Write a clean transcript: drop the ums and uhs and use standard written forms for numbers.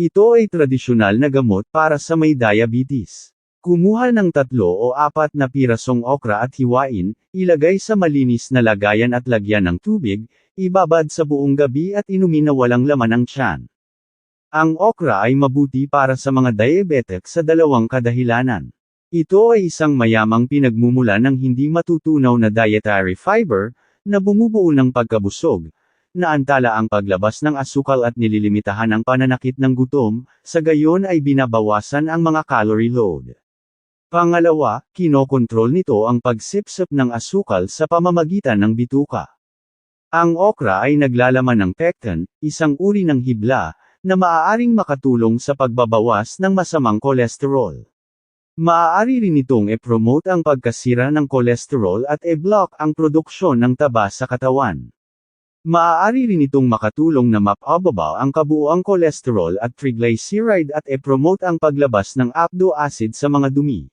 Ito ay tradisyonal na gamot para sa may diabetes. Kumuha ng 3 o 4 na pirasong okra at hiwain, ilagay sa malinis na lagayan at lagyan ng tubig, ibabad sa buong gabi at inumin na walang laman ang tiyan. Ang okra ay mabuti para sa mga diabetic sa 2 kadahilanan. Ito ay isang mayamang pinagmumula ng hindi matutunaw na dietary fiber, na bumubuo ng pagkabusog, naantala ang paglabas ng asukal at nililimitahan ang pananakit ng gutom, sa gayon ay binabawasan ang mga calorie load. Pangalawa, kinokontrol nito ang pagsipsip ng asukal sa pamamagitan ng bituka. Ang okra ay naglalaman ng pectin, isang uri ng hibla, na maaaring makatulong sa pagbabawas ng masamang kolesterol. Maaari rin itong e-promote ang pagkasira ng kolesterol at e-block ang produksyon ng taba sa katawan. Maaari rin itong makatulong na mapababa ang kabuuang kolesterol at triglyceride at e-promote ang paglabas ng amino acid sa mga dumi.